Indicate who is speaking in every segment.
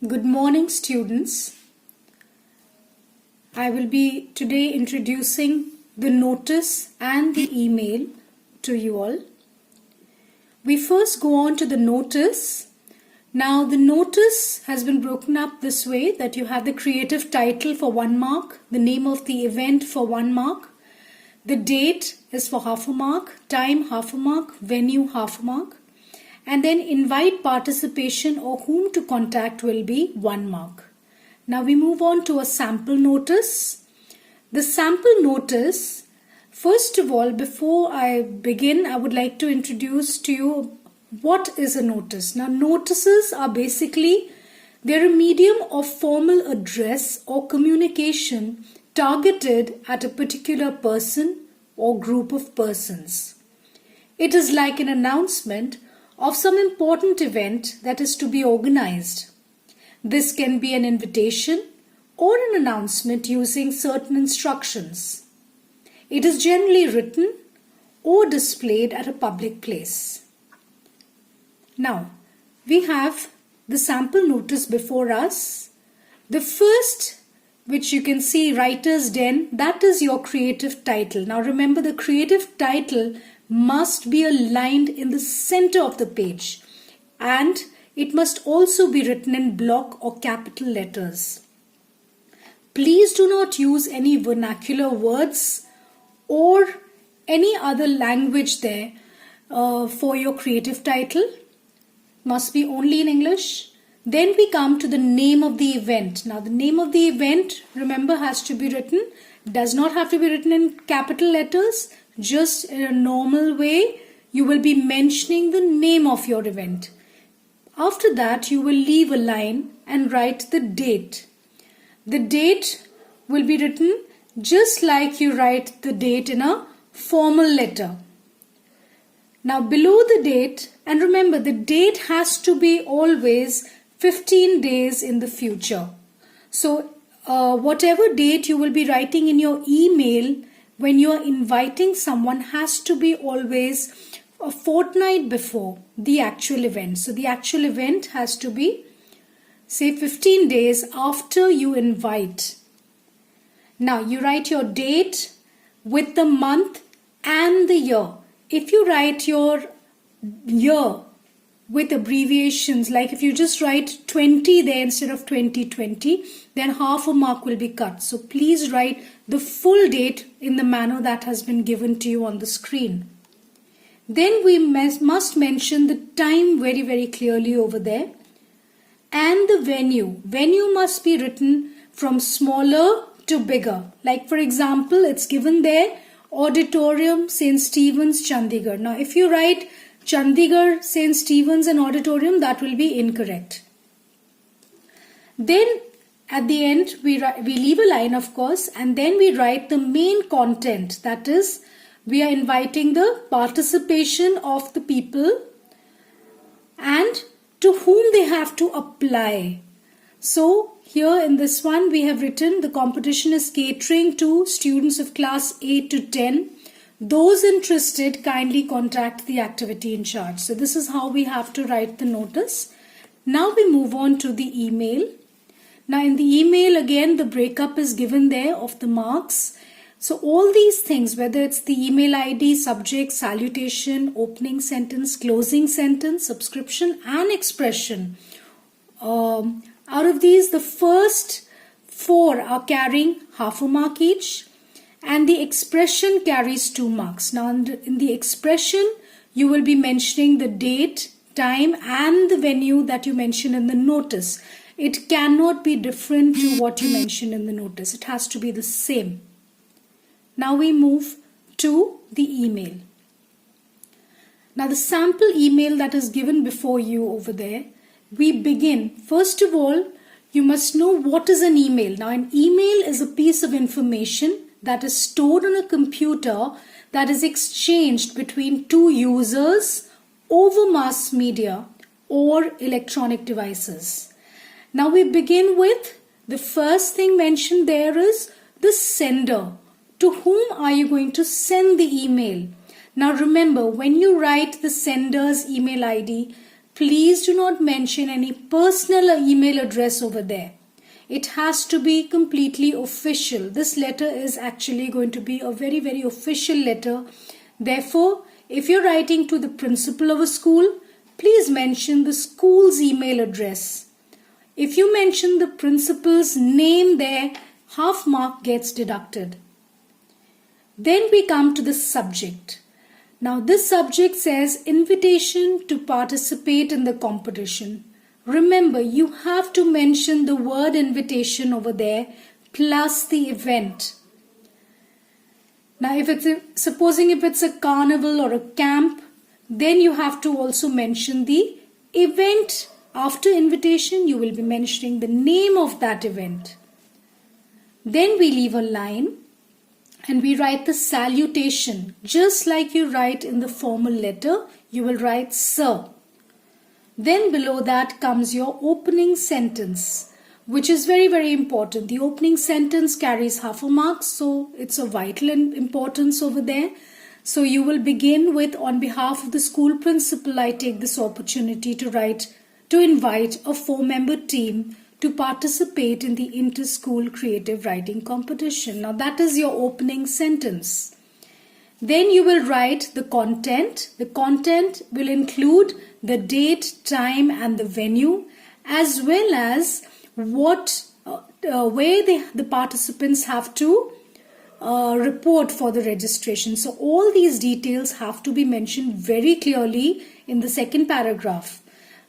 Speaker 1: Good morning, students. I will be today introducing the notice and the email to you all. We first go on to the notice. Now the notice has been broken up this way that you have the creative title for 1 mark, the name of the event for 1 mark, the date is for half a mark, time half a mark, venue half a mark, and then invite participation or whom to contact will be 1 mark. Now we move on to a sample notice. The sample notice, first of all, before I begin, I would like to introduce to you what is a notice. Now notices are basically, they're a medium of formal address or communication targeted at a particular person or group of persons. It is like an announcement of some important event that is to be organized. This can be an invitation or an announcement using certain instructions. It is generally written or displayed at a public place. Now, we have the sample notice before us. The first, which you can see, Writer's Den, that is your creative title. Now remember, the creative title must be aligned in the center of the page, and it must also be written in block or capital letters. Please do not use any vernacular words or any other language there for your creative title. Must be only in English. Then we come to the name of the event. Now the name of the event, remember, has to be written, does not have to be written in capital letters. Just in a normal way, you will be mentioning the name of your event. After that, you will leave a line and write the date. The date will be written just like you write the date in a formal letter. Now below the date, and remember, the date has to be always 15 days in the future. So whatever date you will be writing in your email when you are inviting someone has to be always a fortnight before the actual event. So the actual event has to be, say, 15 days after you invite. Now you write your date with the month and the year. If you write your year with abbreviations, like if you just write 20 there instead of 2020, then half a mark will be cut. So please write the full date in the manner that has been given to you on the screen. Then we must mention the time very, very clearly over there. And the venue. Venue must be written from smaller to bigger. Like for example, it's given there, Auditorium, St. Stephen's, Chandigarh. Now if you write Chandigarh, St. Stephen's and Auditorium, that will be incorrect. Then at the end, we leave a line, of course, and then we write the main content. That is, we are inviting the participation of the people and to whom they have to apply. So here in this one, we have written the competition is catering to students of class 8 to 10. Those interested, kindly contact the activity in charge. So this is how we have to write the notice. Now we move on to the email. Now in the email, again, the breakup is given there of the marks. So all these things, whether it's the email ID, subject, salutation, opening sentence, closing sentence, subscription and expression. Out of these, the first 4 are carrying half a mark each. And the expression carries 2 marks. Now in the expression, you will be mentioning the date, time and the venue that you mentioned in the notice. It cannot be different to what you mentioned in the notice. It has to be the same. Now we move to the email. Now the sample email that is given before you over there, we begin. First of all, you must know what is an email. Now an email is a piece of information that is stored on a computer that is exchanged between 2 users over mass media or electronic devices. Now we begin with the first thing mentioned there is the sender. To whom are you going to send the email? Now remember, when you write the sender's email ID, please do not mention any personal email address over there. It has to be completely official. This letter is actually going to be a very, very official letter. Therefore, if you're writing to the principal of a school, please mention the school's email address. If you mention the principal's name there, half mark gets deducted. Then we come to the subject. Now this subject says invitation to participate in the competition. Remember, you have to mention the word invitation over there plus the event. Now supposing if it's a carnival or a camp, then you have to also mention the event. After invitation, you will be mentioning the name of that event. Then we leave a line and we write the salutation. Just like you write in the formal letter, you will write Sir. Then below that comes your opening sentence, which is very, very important. The opening sentence carries half a mark, so it's of vital importance over there. So you will begin with, on behalf of the school principal, I take this opportunity to invite a 4-member team to participate in the inter-school creative writing competition. Now that is your opening sentence. Then you will write the content. The content will include the date, time and the venue, as well as where the participants have to report for the registration. So all these details have to be mentioned very clearly in the second paragraph.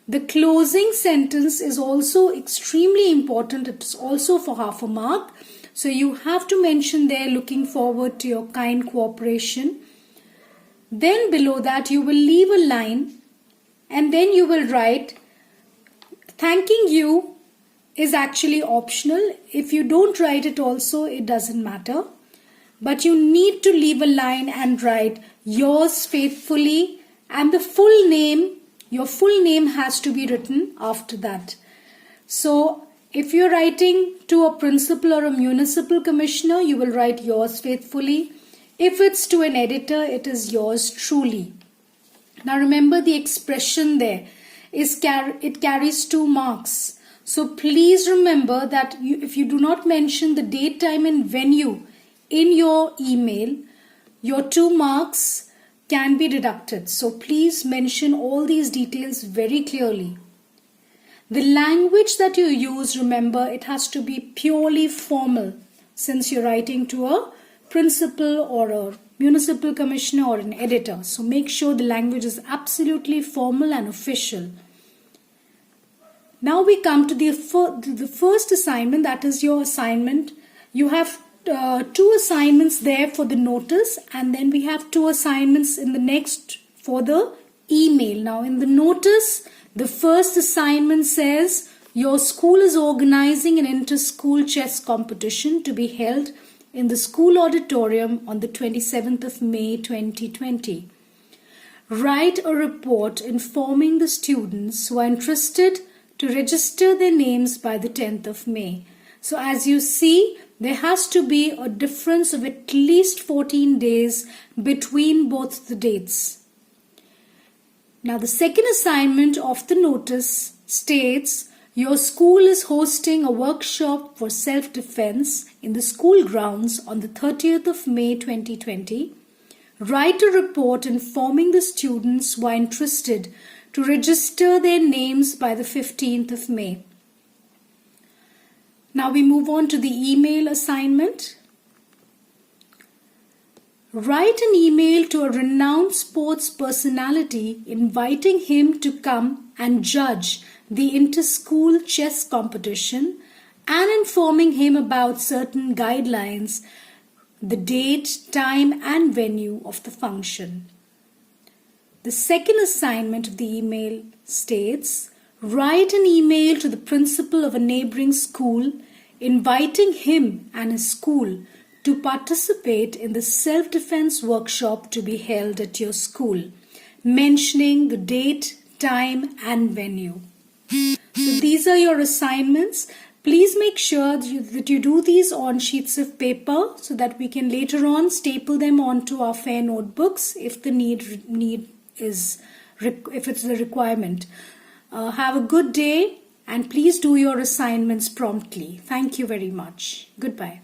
Speaker 1: The closing sentence is also extremely important. It's also for half a mark. So you have to mention there, looking forward to your kind cooperation. Then below that you will leave a line and then you will write, thanking you is actually optional. If you don't write it also, it doesn't matter. But you need to leave a line and write yours faithfully, and the full name, your full name has to be written after that. So if you're writing to a principal or a municipal commissioner, you will write yours faithfully. If it's to an editor, it is yours truly. Now remember, the expression there it carries 2 marks. So please remember that if you do not mention the date, time and venue in your email, your 2 marks can be deducted. So please mention all these details very clearly. The language that you use, remember, it has to be purely formal, since you're writing to a principal or a municipal commissioner or an editor. So make sure the language is absolutely formal and official. Now we come to the first assignment, that is your assignment. You have 2 assignments there for the notice, and then we have 2 assignments in the next for the email. Now in the notice, the first assignment says your school is organizing an inter-school chess competition to be held in the school auditorium on the 27th of May 2020. Write a report informing the students who are interested to register their names by the 10th of May. So as you see, there has to be a difference of at least 14 days between both the dates. Now the second assignment of the notice states your school is hosting a workshop for self-defense in the school grounds on the 30th of May 2020. Write a report informing the students who are interested to register their names by the 15th of May. Now we move on to the email assignment. Write an email to a renowned sports personality inviting him to come and judge the inter-school chess competition and informing him about certain guidelines, the date, time and venue of the function. The second assignment of the email states, write an email to the principal of a neighboring school inviting him and his school to participate in the self-defense workshop to be held at your school, mentioning the date, time and venue. So these are your assignments. Please make sure that you do these on sheets of paper so that we can later on staple them onto our fair notebooks if the if it's the requirement. Have a good day and please do your assignments promptly. Thank you very much. Goodbye.